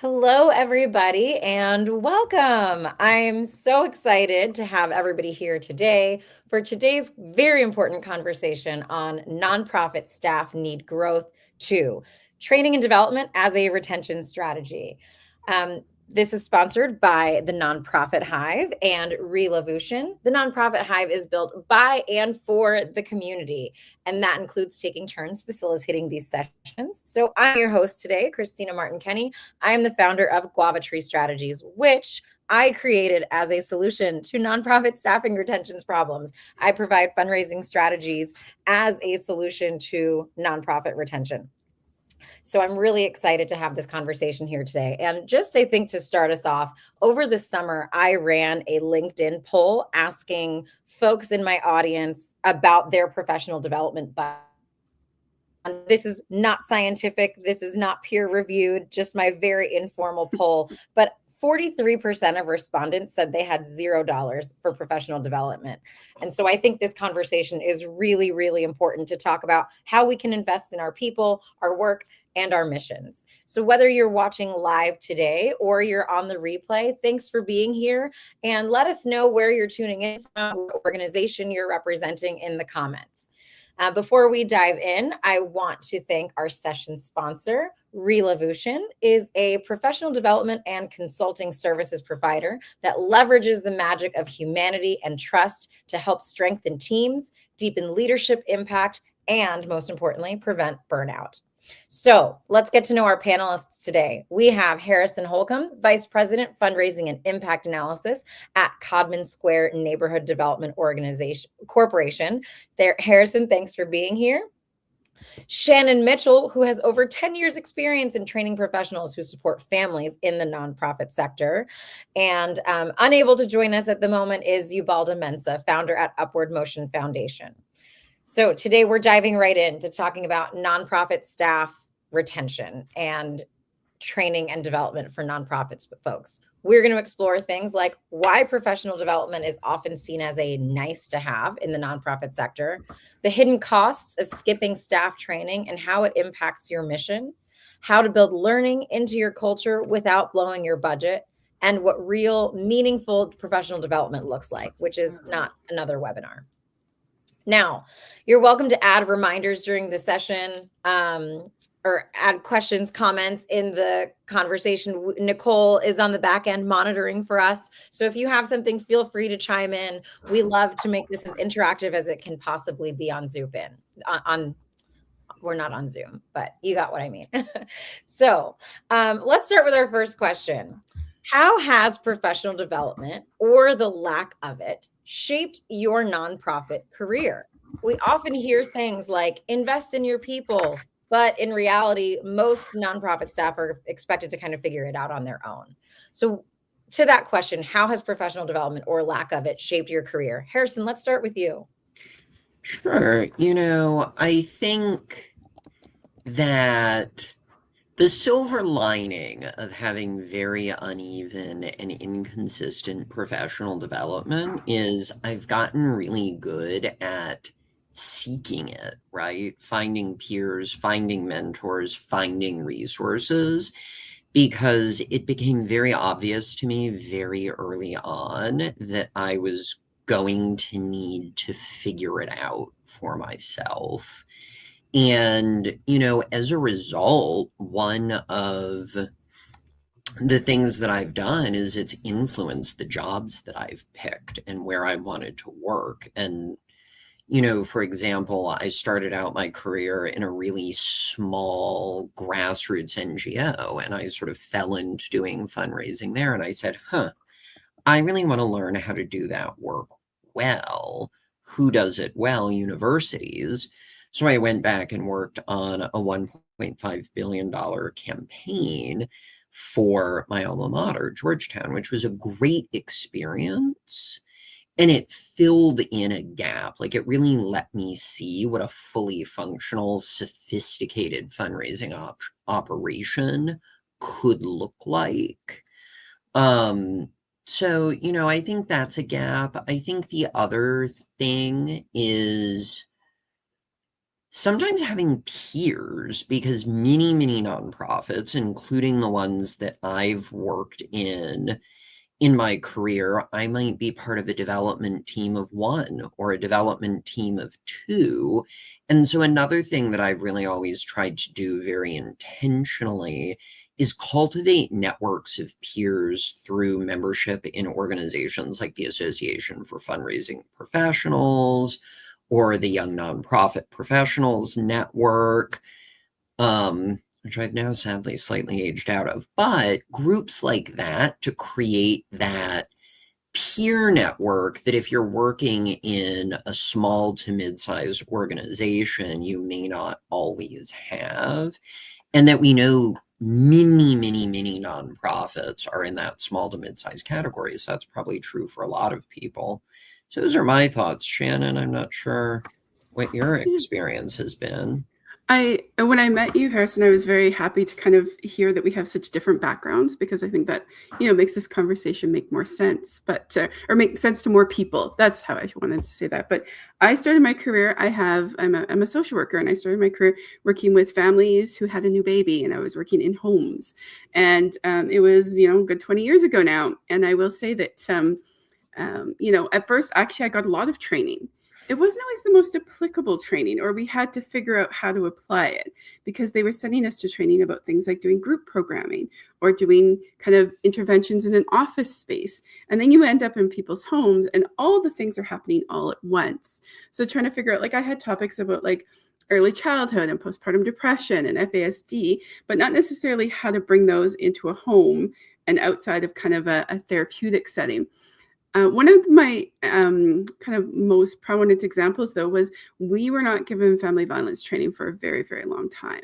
Hello, everybody, and welcome. I'm so excited to have everybody here today for today's very important conversation on nonprofit staff need growth too, training and development as a retention strategy. This is sponsored by the Nonprofit Hive and Relovution. The Nonprofit Hive is built by and for the community, and that includes taking turns facilitating these sessions. So I'm your host today, Christina Martin Kenny. I am the founder of Guava Tree Strategies, which I created as a solution to nonprofit staffing retentions problems. I provide fundraising strategies as a solution to nonprofit retention. So I'm really excited to have this conversation here today. And just I think to start us off, over the summer, I ran a LinkedIn poll asking folks in my audience about their professional development budget. This is not scientific. This is not peer reviewed, just my very informal poll. But 43% of respondents said they had $0 for professional development. And so I think this conversation is really, really important to talk about how we can invest in our people, our work, and our missions. So whether you're watching live today or you're on the replay, thanks for being here. And let us know where you're tuning in from, what organization you're representing in the comments. Before we dive in, I want to thank our session sponsor. Relovution is a professional development and consulting services provider that leverages the magic of humanity and trust to help strengthen teams, deepen leadership impact, and most importantly, prevent burnout. So let's get to know our panelists today. We have Harrison Holcomb, Vice President, Fundraising and Impact Analysis at Codman Square Neighborhood Development Corporation. Harrison, thanks for being here. Shannon Mitchell, who has over 10 years experience in training professionals who support families in the nonprofit sector. And unable to join us at the moment is Ubalda Mensah, founder at Upward Motion Foundation. So today we're diving right into talking about nonprofit staff retention and training and development for nonprofits folks. We're going to explore things like why professional development is often seen as a nice to have in the nonprofit sector, the hidden costs of skipping staff training and how it impacts your mission, how to build learning into your culture without blowing your budget, and what real meaningful professional development looks like, which is not another webinar. Now, you're welcome to add reminders during the session or add questions, comments in the conversation. Nicole is on the back end monitoring for us. So if you have something, feel free to chime in. We love to make this as interactive as it can possibly be on Zoom. We're not on Zoom, but you got what I mean. So let's start with our first question. How has professional development or the lack of it shaped your nonprofit career? We often hear things like invest in your people, but in reality, most nonprofit staff are expected to kind of figure it out on their own. So to that question, how has professional development or lack of it shaped your career? Harrison, let's start with you. Sure. I think that the silver lining of having very uneven and inconsistent professional development is I've gotten really good at seeking it, right? Finding peers, finding mentors, finding resources, because it became very obvious to me very early on that I was going to need to figure it out for myself. And, as a result, one of the things that I've done is it's influenced the jobs that I've picked and where I wanted to work. And, for example, I started out my career in a really small grassroots NGO, and I sort of fell into doing fundraising there. And I said, I really want to learn how to do that work well. Who does it well? Universities. So I went back and worked on a $1.5 billion campaign for my alma mater, Georgetown, which was a great experience. And it filled in a gap. Like, it really let me see what a fully functional, sophisticated fundraising operation could look like. So, I think that's a gap. I think the other thing is sometimes having peers, because many nonprofits, including the ones that I've worked in my career, I might be part of a development team of one or a development team of two. And so another thing that I've really always tried to do very intentionally is cultivate networks of peers through membership in organizations like the Association for Fundraising Professionals or the Young Nonprofit Professionals Network, which I've now sadly slightly aged out of, but groups like that to create that peer network that if you're working in a small to mid-sized organization, you may not always have, and that we know many nonprofits are in that small to mid-sized category. So that's probably true for a lot of people. So those are my thoughts. Shannon, I'm not sure what your experience has been. When I met you, Harrison, I was very happy to kind of hear that we have such different backgrounds, because I think that, makes this conversation make more sense, or make sense to more people. That's how I wanted to say that. But I started my career, I'm a social worker, and I started my career working with families who had a new baby, and I was working in homes. And it was, a good 20 years ago now. And I will say that, at first, actually, I got a lot of training. It wasn't always the most applicable training, or we had to figure out how to apply it, because they were sending us to training about things like doing group programming or doing kind of interventions in an office space. And then you end up in people's homes and all the things are happening all at once. So trying to figure out, like, I had topics about like early childhood and postpartum depression and FASD, but not necessarily how to bring those into a home and outside of kind of a therapeutic setting. One of my kind of most prominent examples, though, was we were not given family violence training for a very, very long time.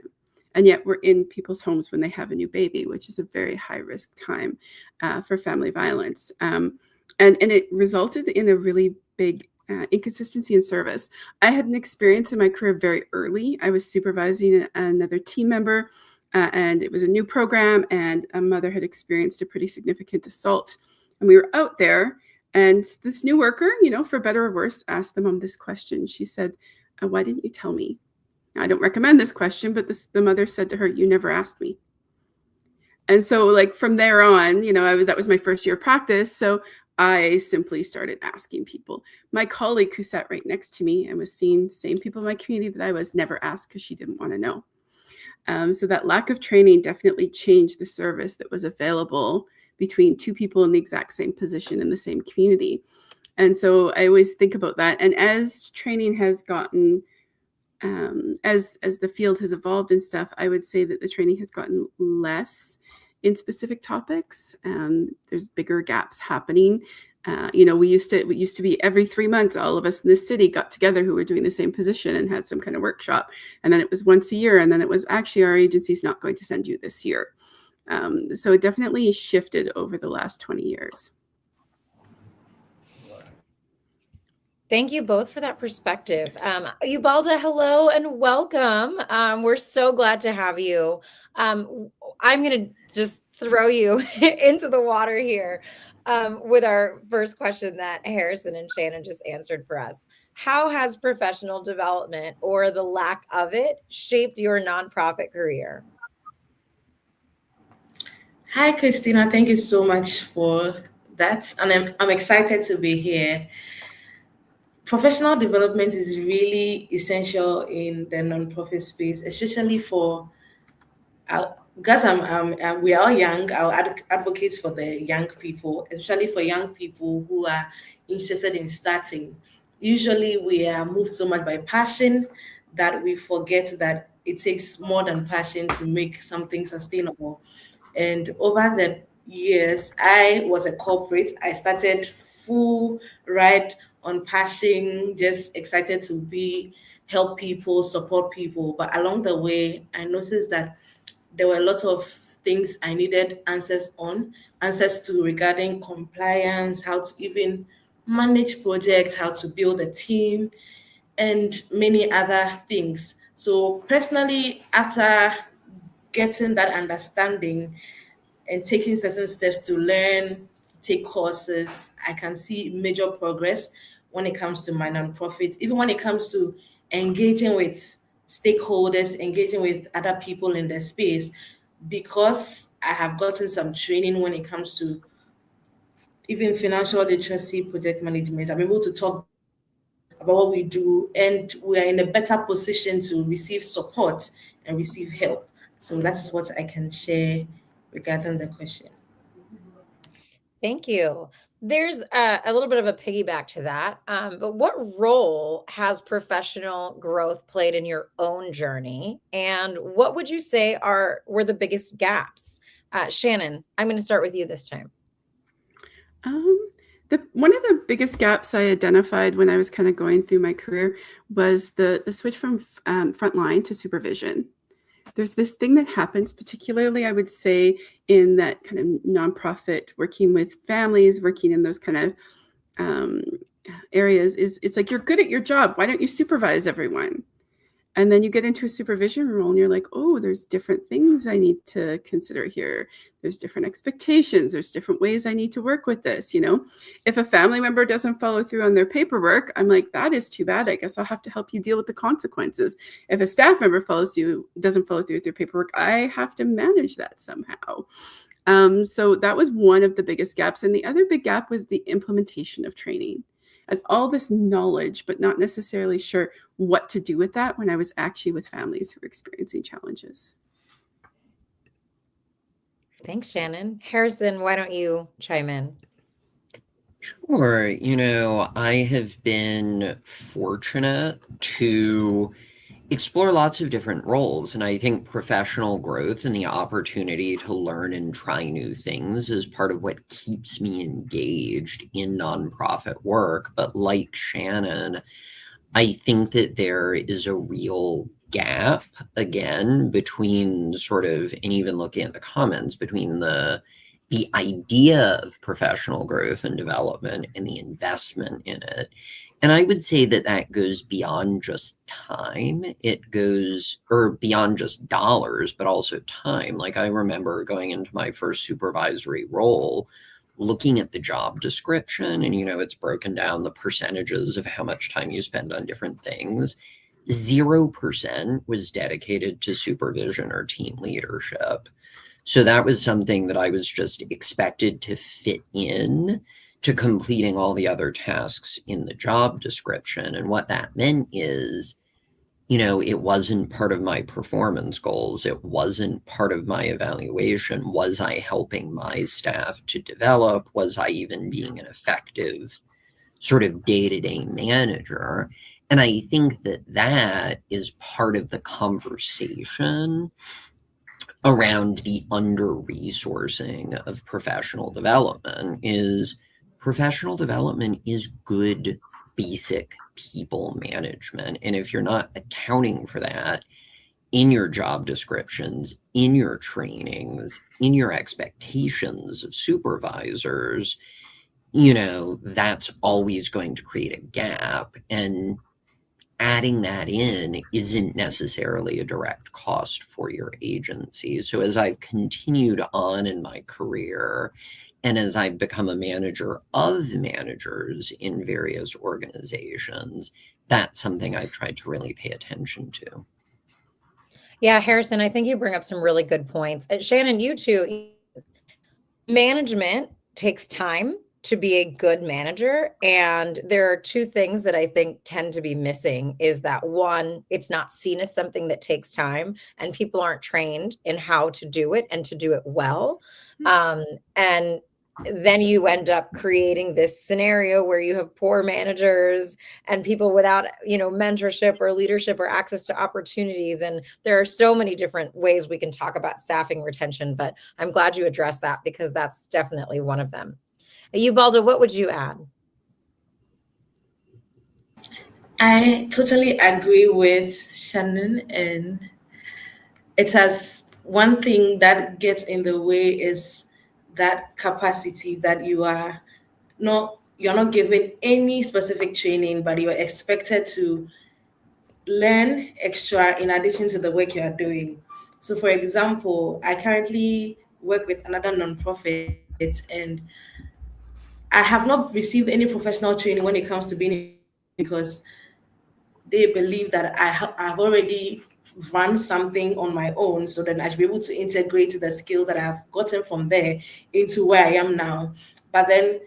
And yet we're in people's homes when they have a new baby, which is a very high risk time for family violence. And it resulted in a really big inconsistency in service. I had an experience in my career very early. I was supervising another team member, and it was a new program, and a mother had experienced a pretty significant assault. And we were out there. And this new worker, for better or worse, asked the mom this question. She said, "Why didn't you tell me?" Now, I don't recommend this question, but the mother said to her, "You never asked me." And so, like, from there on, that was my first year of practice. So I simply started asking people. My colleague, who sat right next to me and was seeing the same people in my community that I was, never asked because she didn't want to know. So that lack of training definitely changed the service that was available between two people in the exact same position in the same community. And so I always think about that. And as training has gotten, as the field has evolved and stuff, I would say that the training has gotten less in specific topics. There's bigger gaps happening. We used to be every 3 months, all of us in the city got together who were doing the same position and had some kind of workshop. And then it was once a year. And then it was, actually, our agency's not going to send you this year. So it definitely shifted over the last 20 years. Thank you both for that perspective. Ubalda, hello and welcome. We're so glad to have you. I'm going to just throw you into the water here with our first question that Harrison and Shannon just answered for us. How has professional development, or the lack of it, shaped your nonprofit career? Hi, Christina. Thank you so much for that. And I'm excited to be here. Professional development is really essential in the nonprofit space, especially for because we are all young. I'll advocate for the young people, especially for young people who are interested in starting. Usually, we are moved so much by passion that we forget that it takes more than passion to make something sustainable. And over the years, I was a corporate. I started full ride on passion, just excited to help people, support people. But along the way, I noticed that there were a lot of things I needed answers to regarding compliance, how to even manage projects, how to build a team, and many other things. So personally, after getting that understanding and taking certain steps to learn, take courses, I can see major progress when it comes to my nonprofit, even when it comes to engaging with stakeholders, engaging with other people in the space, because I have gotten some training when it comes to even financial literacy, project management. I'm able to talk about what we do, and we are in a better position to receive support and receive help. So that is what I can share regarding the question. Thank you. There's a little bit of a piggyback to that. But what role has professional growth played in your own journey? And what would you say were the biggest gaps? Shannon, I'm going to start with you this time. One of the biggest gaps I identified when I was kind of going through my career was the switch from frontline to supervision. There's this thing that happens, particularly, I would say, in that kind of nonprofit, working with families, working in those kind of areas, is it's like, you're good at your job. Why don't you supervise everyone? And then you get into a supervision role and you're like, oh, there's different things I need to consider here. There's different expectations. There's different ways I need to work with this. If a family member doesn't follow through on their paperwork, I'm like, that is too bad. I guess I'll have to help you deal with the consequences. If a staff member doesn't follow through with their paperwork, I have to manage that somehow. So that was one of the biggest gaps. And the other big gap was the implementation of training. And all this knowledge, but not necessarily sure what to do with that when I was actually with families who were experiencing challenges. Thanks, Shannon. Harrison, why don't you chime in? Sure. I have been fortunate to explore lots of different roles. And I think professional growth and the opportunity to learn and try new things is part of what keeps me engaged in nonprofit work. But like Shannon, I think that there is a real gap, again, between sort of, and even looking at the comments, between the idea of professional growth and development and the investment in it. And I would say that goes beyond just time. It goes, or beyond just dollars, but also time. Like, I remember going into my first supervisory role, looking at the job description, and it's broken down the percentages of how much time you spend on different things. 0% was dedicated to supervision or team leadership. So that was something that I was just expected to fit in to completing all the other tasks in the job description. And what that meant is, it wasn't part of my performance goals. It wasn't part of my evaluation. Was I helping my staff to develop? Was I even being an effective sort of day-to-day manager? And I think that is part of the conversation around the under-resourcing of professional development. Is professional development is good basic people management. And if you're not accounting for that in your job descriptions, in your trainings, in your expectations of supervisors, that's always going to create a gap. And adding that in isn't necessarily a direct cost for your agency. So as I've continued on in my career, and as I've become a manager of managers in various organizations, that's something I've tried to really pay attention to. Yeah, Harrison, I think you bring up some really good points. And Shannon, you too. Management takes time to be a good manager. And there are two things that I think tend to be missing is that one, it's not seen as something that takes time and people aren't trained in how to do it and to do it well. And then you end up creating this scenario where you have poor managers and people without, mentorship or leadership or access to opportunities. And there are so many different ways we can talk about staffing retention, but I'm glad you addressed that because that's definitely one of them. Ubalda, what would you add? I totally agree with Shannon, and it has one thing that gets in the way is that capacity that you're not given any specific training, but you're expected to learn extra in addition to the work you are doing. So for example, I currently work with another nonprofit, and I have not received any professional training when it comes to being, because they believe that I've already run something on my own, so then I should be able to integrate the skill that I've gotten from there into where I am now. But then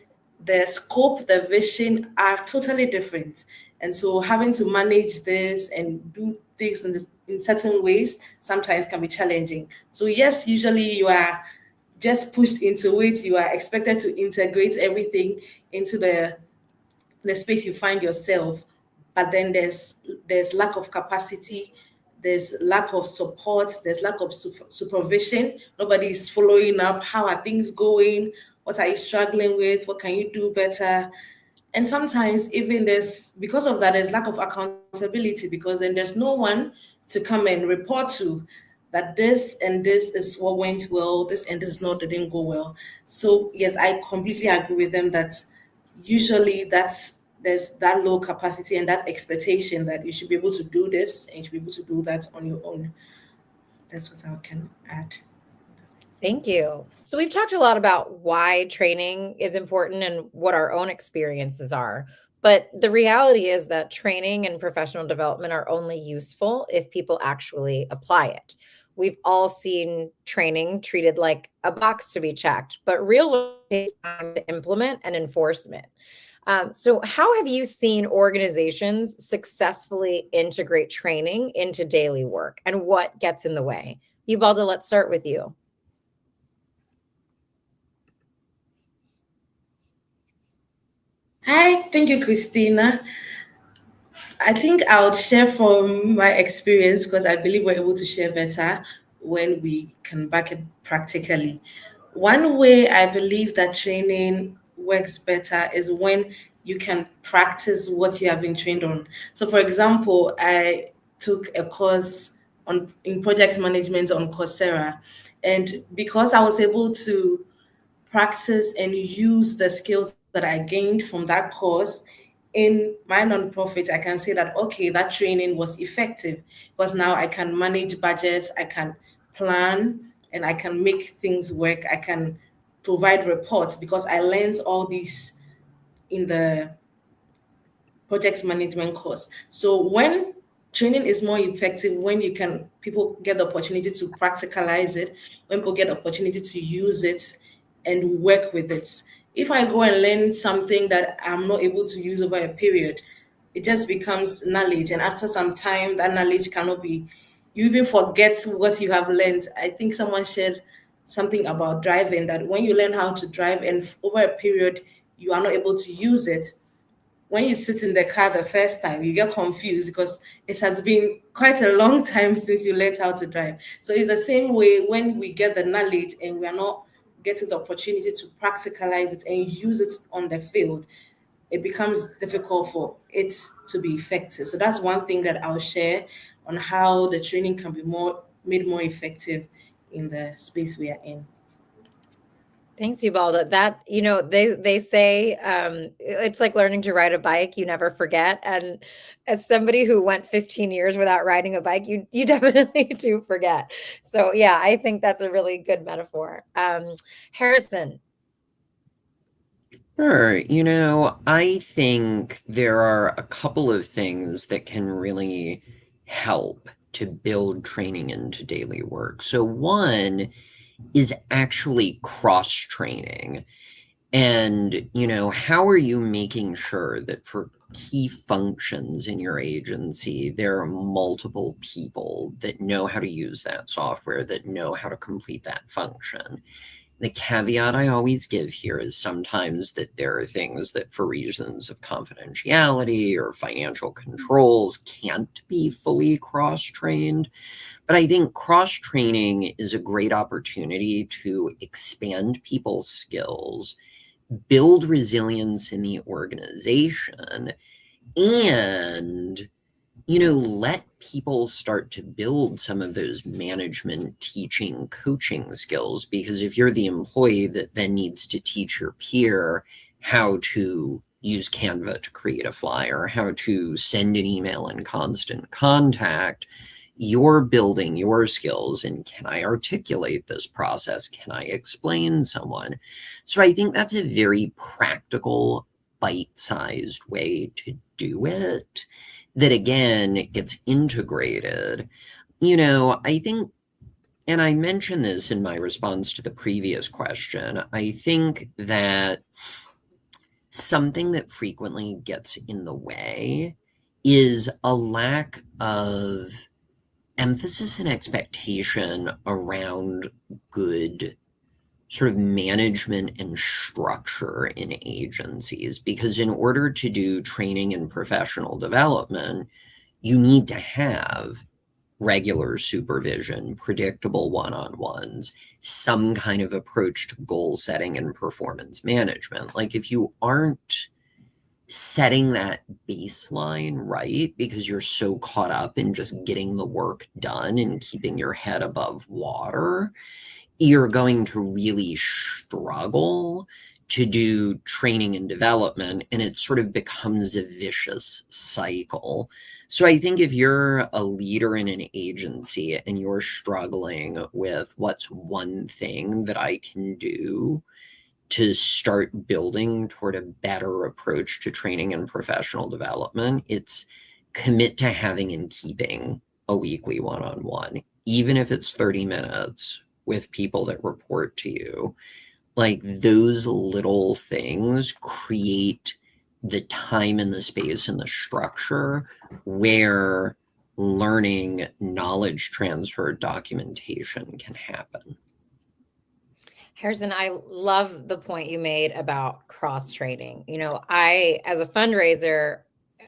the scope, the vision are totally different. And so having to manage this and do things in certain ways sometimes can be challenging. So yes, usually you are just pushed into it. You are expected to integrate everything into the space you find yourself, but then there's lack of capacity, there's lack of support, there's lack of supervision. Nobody is following up. How are things going? What are you struggling with? What can you do better? And sometimes even there's, because of that, there's lack of accountability, because then there's no one to come and report to that this and this is what went well, this and this is not didn't go well. So yes, I completely agree with them that usually there's that low capacity and that expectation that you should be able to do this and you should be able to do that on your own. That's what I can add. Thank you. So we've talked a lot about why training is important and what our own experiences are. But the reality is that training and professional development are only useful if people actually apply it. We've all seen training treated like a box to be checked, but real work takes time to implement and enforcement. So, how have you seen organizations successfully integrate training into daily work, and what gets in the way? Ubalda, let's start with you. Hi, thank you, Christina. I think I'll share from my experience because I believe we're able to share better when we can back it practically. One way I believe that training works better is when you can practice what you have been trained on. So, for example, I took a course in project management on Coursera, and because I was able to practice and use the skills that I gained from that course in my nonprofit, I can say that, okay, that training was effective because now I can manage budgets, I can plan, and I can make things work. I can provide reports because I learned all these in the project management course. So when training is more effective, when people get the opportunity to practicalize it, when people get the opportunity to use it and work with it. If I go and learn something that I'm not able to use over a period, it just becomes knowledge. And after some time, that knowledge cannot be, you even forget what you have learned. I think someone shared something about driving, that when you learn how to drive and over a period, you are not able to use it, when you sit in the car the first time, you get confused because it has been quite a long time since you learned how to drive. So it's the same way when we get the knowledge and we are not getting the opportunity to practicalize it and use it on the field, it becomes difficult for it to be effective. So that's one thing that I'll share on how the training can be made more effective in the space we are in. Thanks, Ubalda. That, they say it's like learning to ride a bike. You never forget. And as somebody who went 15 years without riding a bike, you definitely do forget. So yeah, I think that's a really good metaphor. Harrison. Sure. I think there are a couple of things that can really help to build training into daily work. So one is actually cross-training. And, how are you making sure that for key functions in your agency, there are multiple people that know how to use that software, that know how to complete that function? The caveat I always give here is sometimes that there are things that for reasons of confidentiality or financial controls can't be fully cross-trained. But I think cross-training is a great opportunity to expand people's skills, build resilience in the organization, and let people start to build some of those management, teaching, coaching skills. Because if you're the employee that then needs to teach your peer how to use Canva to create a flyer, how to send an email in constant contact, you're building your skills. And can I articulate this process? Can I explain someone? So I think that's a very practical, bite-sized way to do it that again gets integrated. I think, and I mentioned this in my response to the previous question, I think that something that frequently gets in the way is a lack of emphasis and expectation around good sort of management and structure in agencies. Because in order to do training and professional development, you need to have regular supervision, predictable one-on-ones, some kind of approach to goal setting and performance management. Like if you aren't setting that baseline right because you're so caught up in just getting the work done and keeping your head above water, you're going to really struggle to do training and development, and it sort of becomes a vicious cycle. So I think if you're a leader in an agency and you're struggling with what's one thing that I can do to start building toward a better approach to training and professional development, it's commit to having and keeping a weekly one-on-one, even if it's 30 minutes with people that report to you. Like those little things create the time and the space and the structure where learning, knowledge transfer, documentation can happen. Harrison, I love the point you made about cross training. I, as a fundraiser,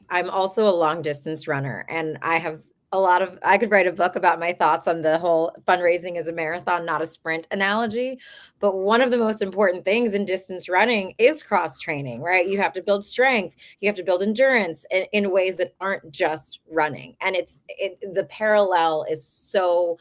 I'm also a long distance runner, and I could write a book about my thoughts on the whole fundraising as a marathon, not a sprint analogy. But one of the most important things in distance running is cross training, right? You have to build strength, you have to build endurance in ways that aren't just running. And the parallel is so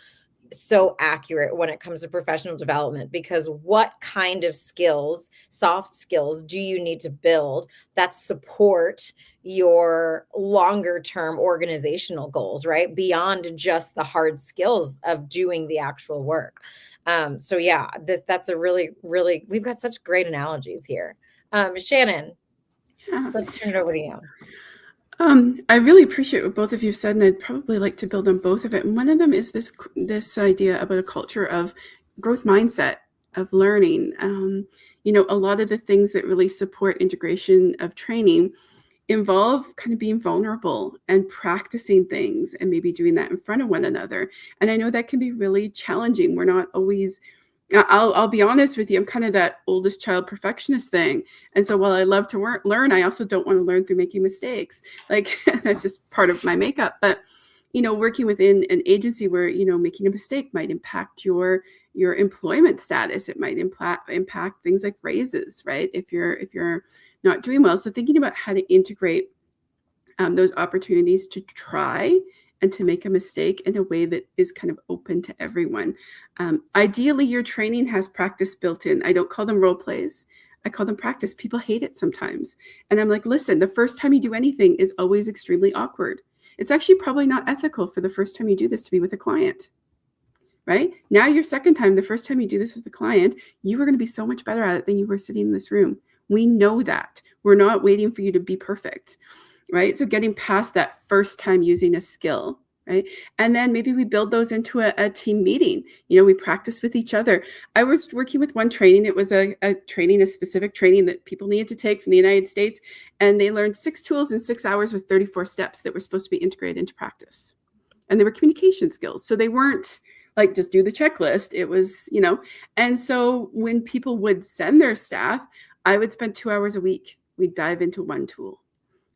accurate when it comes to professional development, because what kind of skills, soft skills, do you need to build that support your longer term organizational goals, right? Beyond just the hard skills of doing the actual work. So yeah, that's a really, really, we've got such great analogies here. Shannon, let's turn it over to you. I really appreciate what both of you have said, and I'd probably like to build on both of it. And one of them is this idea about a culture of growth mindset, of learning. A lot of the things that really support integration of training involve kind of being vulnerable and practicing things and maybe doing that in front of one another. And I know that can be really challenging. We're not always I'll be honest with you. I'm kind of that oldest child perfectionist thing. And so while I love to learn, I also don't want to learn through making mistakes. Like that's just part of my makeup. But, working within an agency where, making a mistake might impact your employment status. It might impact things like raises, right? If you're not doing well. So thinking about how to integrate those opportunities to try and to make a mistake in a way that is kind of open to everyone. Ideally, your training has practice built in. I don't call them role plays. I call them practice. People hate it sometimes. And I'm like, listen, the first time you do anything is always extremely awkward. It's actually probably not ethical for the first time you do this to be with a client, right? Now your second time, the first time you do this with the client, you are going to be so much better at it than you were sitting in this room. We know that. We're not waiting for you to be perfect. Right? So getting past that first time using a skill, right? And then maybe we build those into a team meeting. We practice with each other. I was working with one training. It was a specific training that people needed to take from the United States. And they learned 6 tools in 6 hours with 34 steps that were supposed to be integrated into practice. And they were communication skills. So they weren't like, just do the checklist. It was, and so when people would send their staff, I would spend 2 hours a week. We'd dive into one tool.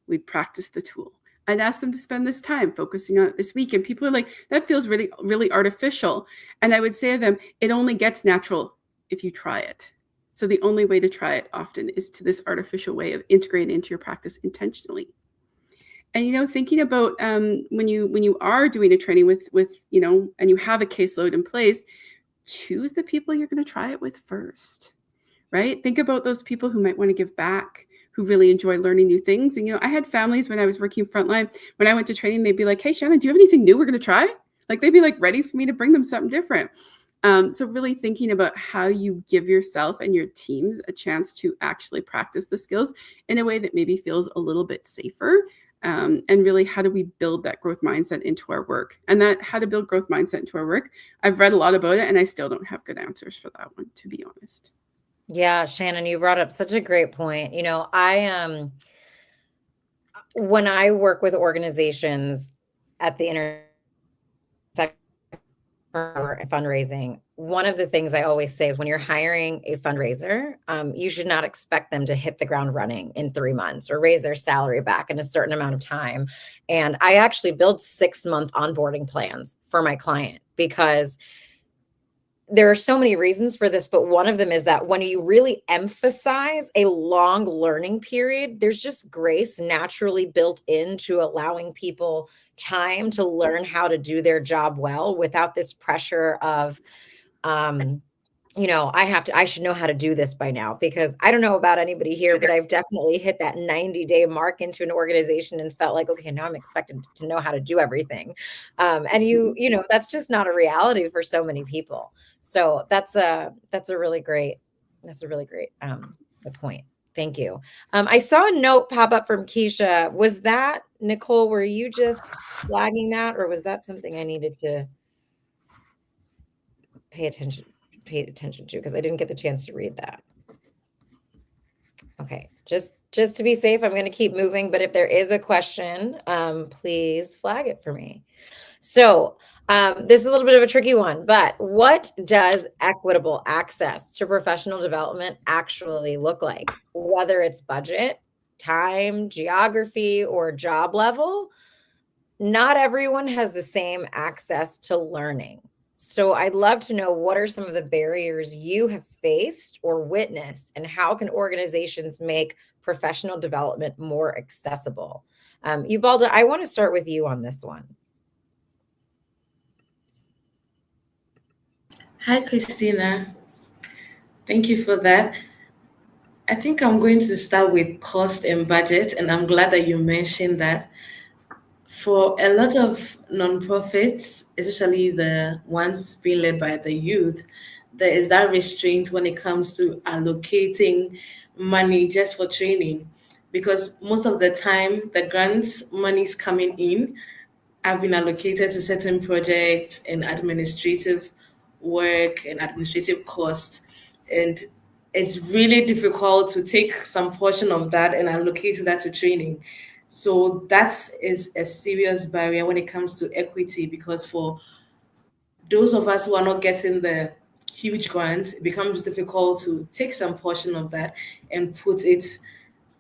We'd practice the tool. I'd ask them to spend this time focusing on it this week. And people are like, that feels really, really artificial. And I would say to them, it only gets natural if you try it. So the only way to try it often is to this artificial way of integrating into your practice intentionally. And, thinking about when you are doing a training with, and you have a caseload in place, choose the people you're going to try it with first, right? Think about those people who might want to give back, who really enjoy learning new things. And, I had families when I was working frontline, when I went to training, they'd be like, hey, Shannon, do you have anything new we're going to try? Like, they'd be like ready for me to bring them something different. So really thinking about how you give yourself and your teams a chance to actually practice the skills in a way that maybe feels a little bit safer and really how do we build that growth mindset into our work. And that how to build growth mindset into our work, I've read a lot about it and I still don't have good answers for that one, to be honest. Yeah, Shannon, you brought up such a great point. I when I work with organizations at the intersection for fundraising, one of the things I always say is when you're hiring a fundraiser, you should not expect them to hit the ground running in 3 months or raise their salary back in a certain amount of time. And I actually build 6-month onboarding plans for my client because there are so many reasons for this, but one of them is that when you really emphasize a long learning period, there's just grace naturally built into allowing people time to learn how to do their job well without this pressure of, I should know how to do this by now, because I don't know about anybody here, but I've definitely hit that 90-day mark into an organization and felt like, okay, now I'm expected to know how to do everything. And that's just not a reality for so many people. So that's a really great point. Thank you. I saw a note pop up from Keisha. Was that Nicole? Were you just flagging that, or was that something I needed to pay attention to? Because I didn't get the chance to read that. Okay, just to be safe, I'm going to keep moving. But if there is a question, please flag it for me. So this is a little bit of a tricky one, but what does equitable access to professional development actually look like? Whether it's budget, time, geography, or job level, not everyone has the same access to learning. So I'd love to know, what are some of the barriers you have faced or witnessed, and how can organizations make professional development more accessible? Ubalda, I want to start with you on this one. Hi, Christina. Thank you for that. I think I'm going to start with cost and budget, and I'm glad that you mentioned that. For a lot of nonprofits, especially the ones being led by the youth, there is that restraint when it comes to allocating money just for training. Because most of the time, the grants monies coming in have been allocated to certain projects and administrative work and administrative costs. And it's really difficult to take some portion of that and allocate that to training. So that is a serious barrier when it comes to equity, because for those of us who are not getting the huge grants, it becomes difficult to take some portion of that and put it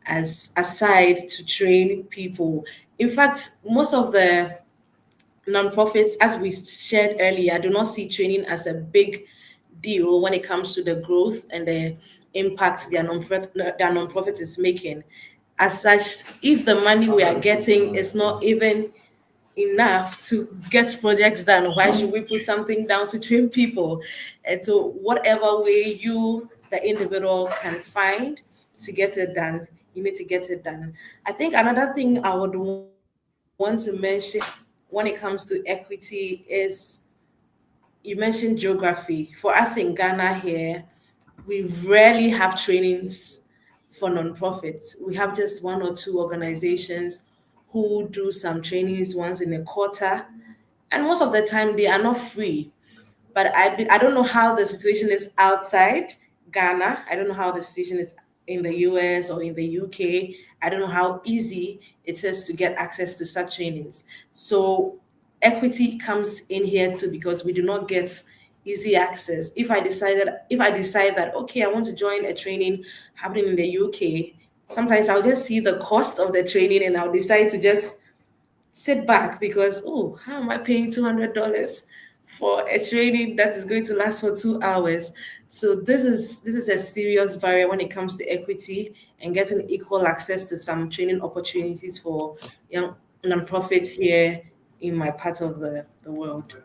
as aside to train people. In fact, most of the nonprofits, as we shared earlier, do not see training as a big deal when it comes to the growth and the impact their nonprofit is making. As such, if the money we are getting is not even enough to get projects done, why should we put something down to train people? And so, whatever way you, the individual, can find to get it done, you need to get it done. I think another thing I would want to mention when it comes to equity is, you mentioned geography. For us in Ghana here, we rarely have trainings for nonprofits. We have just one or two organizations who do some trainings once in a quarter. And most of the time, they are not free. But I don't know how the situation is outside Ghana. I don't know how the situation is in the US or in the UK. I don't know how easy it is to get access to such trainings. So equity comes in here too, because we do not get easy access. If I decide that, okay, I want to join a training happening in the UK, sometimes I'll just see the cost of the training and I'll decide to just sit back, because, oh, how am I paying $200 for a training that is going to last for 2 hours? So this is a serious barrier when it comes to equity and getting equal access to some training opportunities for young nonprofits here in my part of the world.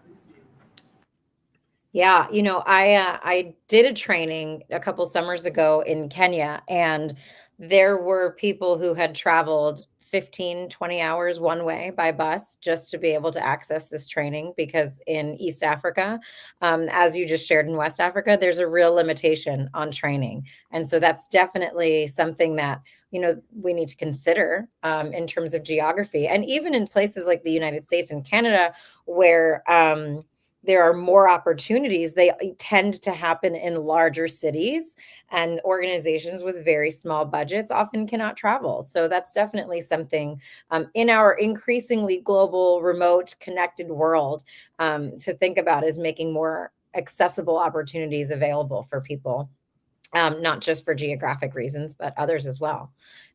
Yeah, I did a training a couple summers ago in Kenya, and there were people who had traveled 15, 20 hours one way by bus just to be able to access this training, because in East Africa, as you just shared in West Africa, there's a real limitation on training. And so that's definitely something that, we need to consider in terms of geography. And even in places like the United States and Canada, where there are more opportunities, they tend to happen in larger cities, and organizations with very small budgets often cannot travel. So that's definitely something in our increasingly global, remote, connected world to think about, is making more accessible opportunities available for people. Not just for geographic reasons, but others as well.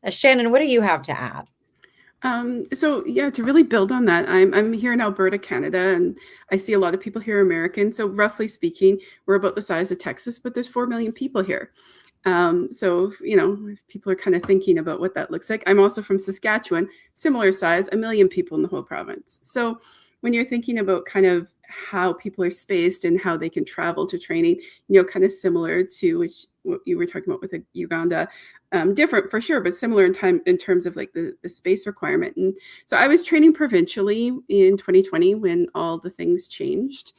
Shannon, what do you have to add? So yeah, to really build on that, I'm here in Alberta, Canada, and I see a lot of people here American. So roughly speaking, we're about the size of Texas, but there's 4 million people here. So, if people are kind of thinking about what that looks like. I'm also from Saskatchewan, similar size, 1 million people in the whole province. So when you're thinking about kind of how people are spaced and how they can travel to training, kind of similar to what you were talking about with Uganda, different for sure, but similar in terms of like the space requirement. And so I was training provincially in 2020 when all the things changed.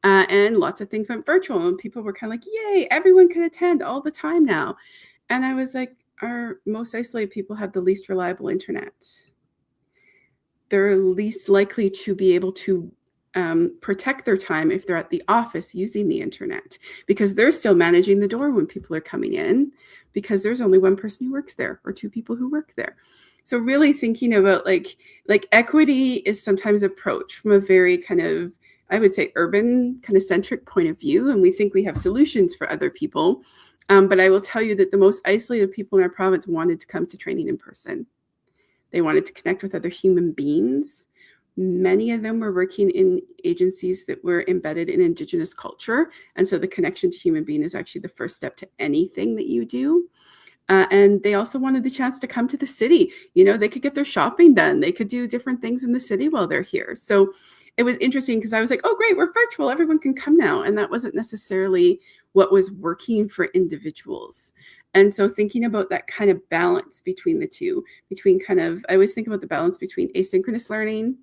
And lots of things went virtual, and people were kind of like, yay, everyone can attend all the time now. And I was like, our most isolated people have the least reliable internet. They're least likely to be able to protect their time if they're at the office using the internet, because they're still managing the door when people are coming in, because there's only one person who works there or 2 people who work there. So really thinking about like equity is sometimes approached from a very kind of, I would say, urban kind of centric point of view. And we think we have solutions for other people. But I will tell you that the most isolated people in our province wanted to come to training in person. They wanted to connect with other human beings. Many of them were working in agencies that were embedded in Indigenous culture. And so the connection to human being is actually the first step to anything that you do. And they also wanted the chance to come to the city. They could get their shopping done. They could do different things in the city while they're here. So it was interesting because I was like, oh, great, we're virtual. Everyone can come now. And that wasn't necessarily what was working for individuals. And so thinking about that kind of balance between the two, I always think about the balance between asynchronous learning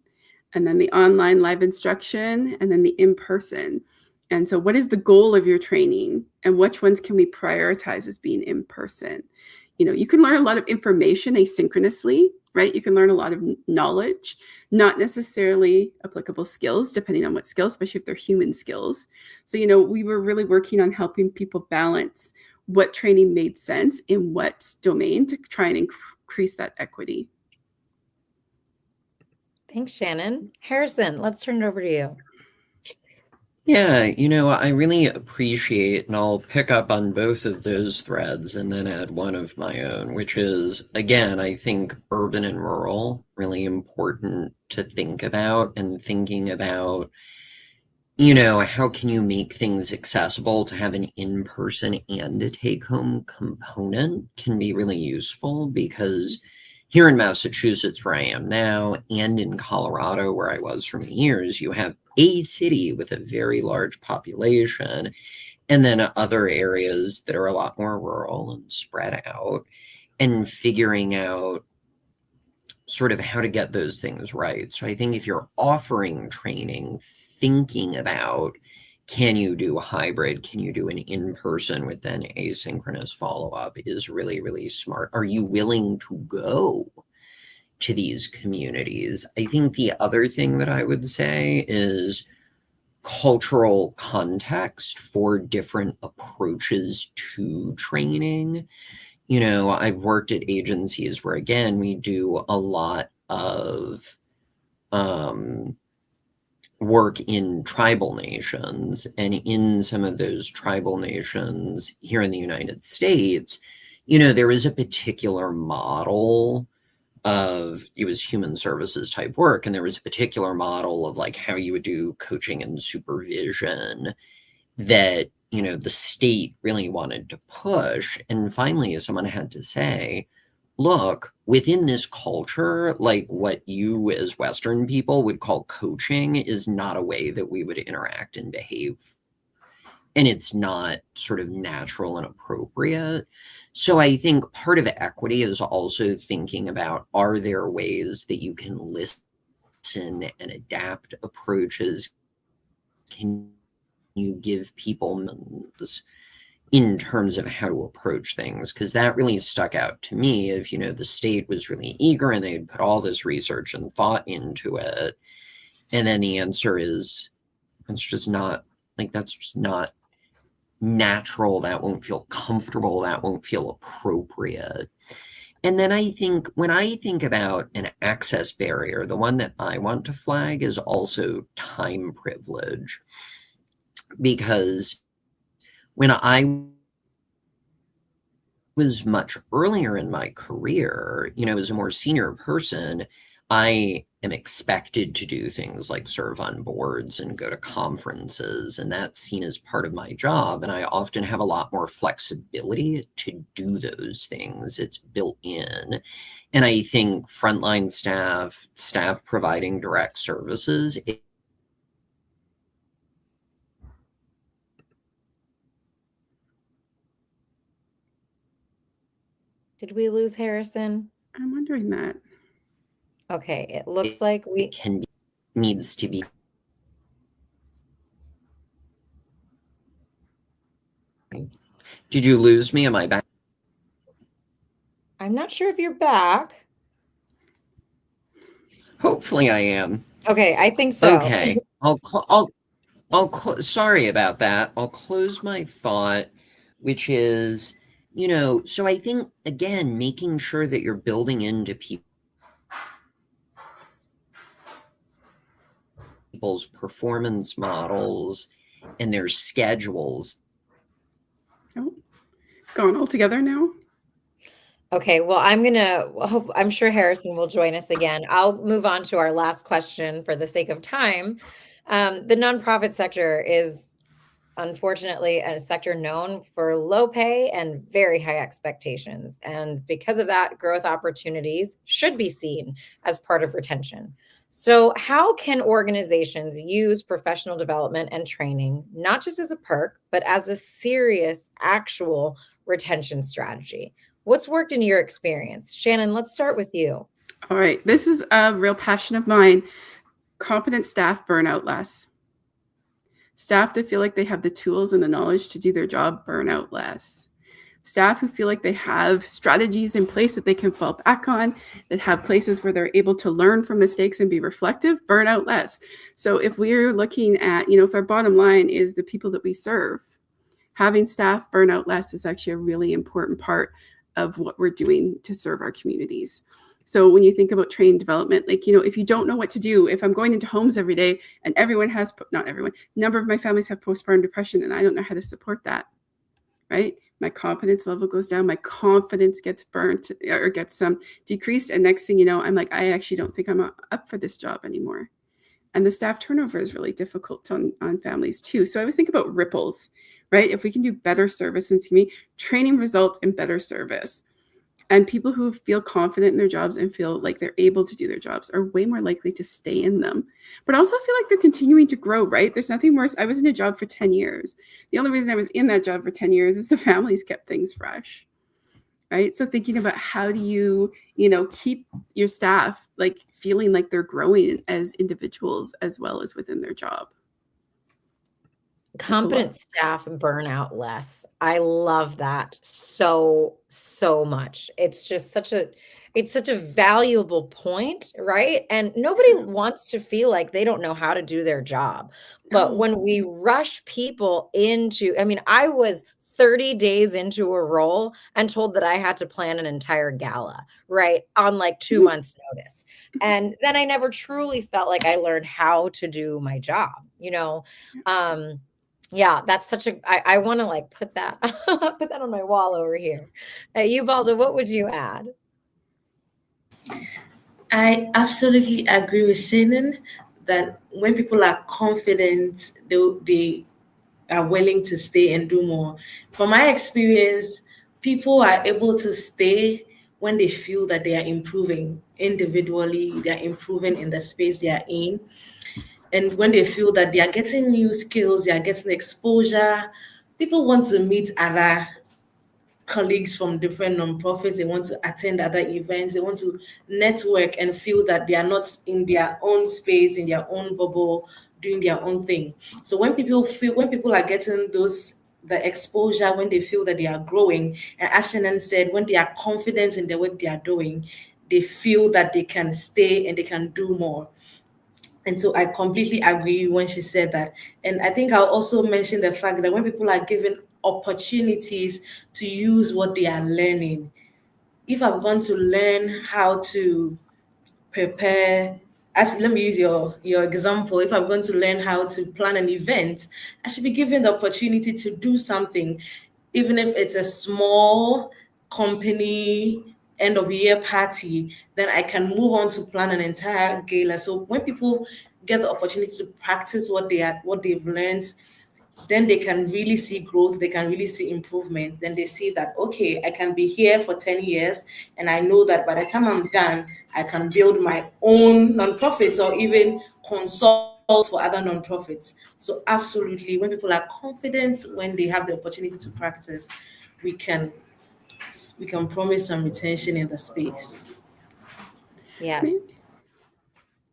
and then the online live instruction and then the in-person. And so what is the goal of your training, and which ones can we prioritize as being in person? You can learn a lot of information asynchronously, right? You can learn a lot of knowledge, not necessarily applicable skills, depending on what skills, especially if they're human skills. So, we were really working on helping people balance what training made sense in what domain to try and increase that equity. Thanks, Shannon. Harrison, let's turn it over to you. Yeah, I really appreciate, and I'll pick up on both of those threads and then add one of my own, which is, again, I think urban and rural, really important to think about, and thinking about, how can you make things accessible to have an in-person and a take-home component can be really useful, because here in Massachusetts, where I am now, and in Colorado, where I was for many years, you have a city with a very large population, and then other areas that are a lot more rural and spread out, and figuring out sort of how to get those things right. So I think if you're offering training, thinking about, can you do a hybrid? Can you do an in-person with then asynchronous follow-up is really, really smart. Are you willing to go to these communities? I think the other thing that I would say is cultural context for different approaches to training. I've worked at agencies where, again, we do a lot of work in tribal nations, and in some of those tribal nations here in the United States, there is a particular model of, it was human services type work, and there was a particular model of like how you would do coaching and supervision that the state really wanted to push. And finally, someone had to say, look, within this culture, like what you as Western people would call coaching is not a way that we would interact and behave. and it's not sort of natural and appropriate. So I think part of equity is also thinking about, are there ways that you can listen and adapt approaches? Can you give people in terms of how to approach things? Because that really stuck out to me. If, the state was really eager and they'd put all this research and thought into it, and then the answer is, that's just not natural, that won't feel comfortable, that won't feel appropriate. And then I think when I think about an access barrier, the one that I want to flag is also time privilege. Because when I was much earlier in my career, as a more senior person, I am expected to do things like serve on boards and go to conferences, and that's seen as part of my job. And I often have a lot more flexibility to do those things. It's built in. And I think frontline staff providing direct services, Did we lose Harrison? I'm wondering that. Okay, it looks like we needs to be. Did you lose me? Am I back? I'm not sure if you're back. Hopefully I am. Okay, I think so. Okay. Sorry about that. I'll close my thought, which is, so I think, again, making sure that you're building into people's performance models and their schedules. Oh, gone altogether now? Okay, well, I'm sure Harrison will join us again. I'll move on to our last question for the sake of time. The nonprofit sector is unfortunately a sector known for low pay and very high expectations. And because of that, growth opportunities should be seen as part of retention. So how can organizations use professional development and training, not just as a perk, but as a serious, actual retention strategy? What's worked in your experience? Shannon, let's start with you. All right. This is a real passion of mine. Competent staff burn out less. Staff that feel like they have the tools and the knowledge to do their job burn out less. Staff who feel like they have strategies in place that they can fall back on, that have places where they're able to learn from mistakes and be reflective, burn out less. So if we're looking at, if our bottom line is the people that we serve, having staff burn out less is actually a really important part of what we're doing to serve our communities. So when you think about training development, if you don't know what to do, if I'm going into homes every day and not everyone, a number of my families have postpartum depression and I don't know how to support that, right? My competence level goes down, my confidence gets burnt or gets decreased. And next thing you know, I'm like, I actually don't think I'm up for this job anymore. And the staff turnover is really difficult on families too. So I always think about ripples, right? If we can do better service and training results in better service. And people who feel confident in their jobs and feel like they're able to do their jobs are way more likely to stay in them, but also feel like they're continuing to grow, right? There's nothing worse. I was in a job for 10 years. The only reason I was in that job for 10 years is the families kept things fresh, right? So thinking about how do you, keep your staff feeling like they're growing as individuals as well as within their job. Competent staff burn out less. I love that so much. It's just such a valuable point, right? And nobody wants to feel like they don't know how to do their job. But when we rush people I was 30 days into a role and told that I had to plan an entire gala, right? On 2 months notice. And then I never truly felt like I learned how to do my job, Yeah, that's I want to put that put that on my wall over here. Ubalda, what would you add? I absolutely agree with Shannon that when people are confident, they are willing to stay and do more. From my experience, people are able to stay when they feel that they are improving individually, they are improving in the space they are in. And when they feel that they are getting new skills, they are getting exposure, people want to meet other colleagues from different nonprofits. They want to attend other events. They want to network and feel that they are not in their own space, in their own bubble, doing their own thing. So when people are getting the exposure, when they feel that they are growing, and as Shannon said, when they are confident in the work they are doing, they feel that they can stay and they can do more. And so I completely agree when she said that. And I think I'll also mention the fact that when people are given opportunities to use what they are learning, if I'm going to learn how to prepare, as let me use your example, if I'm going to learn how to plan an event, I should be given the opportunity to do something, even if it's a small company end of year party, then I can move on to plan an entire gala. So when people get the opportunity to practice what they've learned, then they can really see growth, they can really see improvement. Then they see that, okay, I can be here for 10 years, and I know that by the time I'm done, I can build my own nonprofits or even consult for other nonprofits. So absolutely, when people are confident, when they have the opportunity to practice, we can promise some retention in the space. Yes.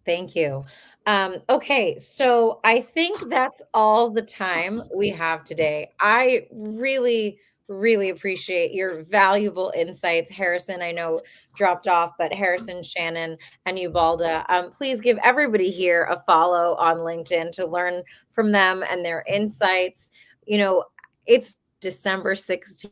Thank you. Okay, so I think that's all the time we have today. I really, really appreciate your valuable insights. Harrison, I know dropped off, but Harrison, Shannon, and Ubalda, please give everybody here a follow on LinkedIn to learn from them and their insights. You know, it's December 16th.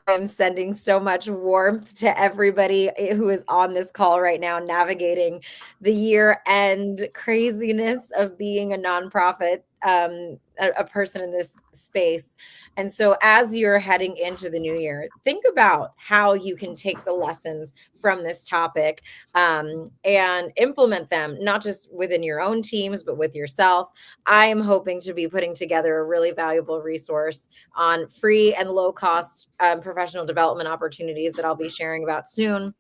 I'm sending so much warmth to everybody who is on this call right now, navigating the year end craziness of being a nonprofit, a person in this space. And so, as you're heading into the new year, think about how you can take the lessons from this topic and implement them, not just within your own teams, but with yourself. I am hoping to be putting together a really valuable resource on free and low cost professional development opportunities that I'll be sharing about soon.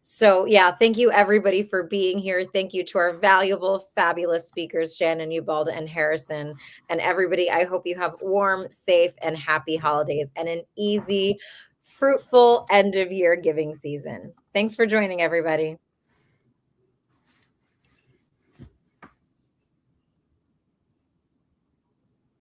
So yeah, thank you everybody for being here. Thank you to our valuable, fabulous speakers, Shannon, Ubalda, and Harrison. And everybody, I hope you have warm, safe, and happy holidays and an easy, fruitful end of year giving season. Thanks for joining, everybody.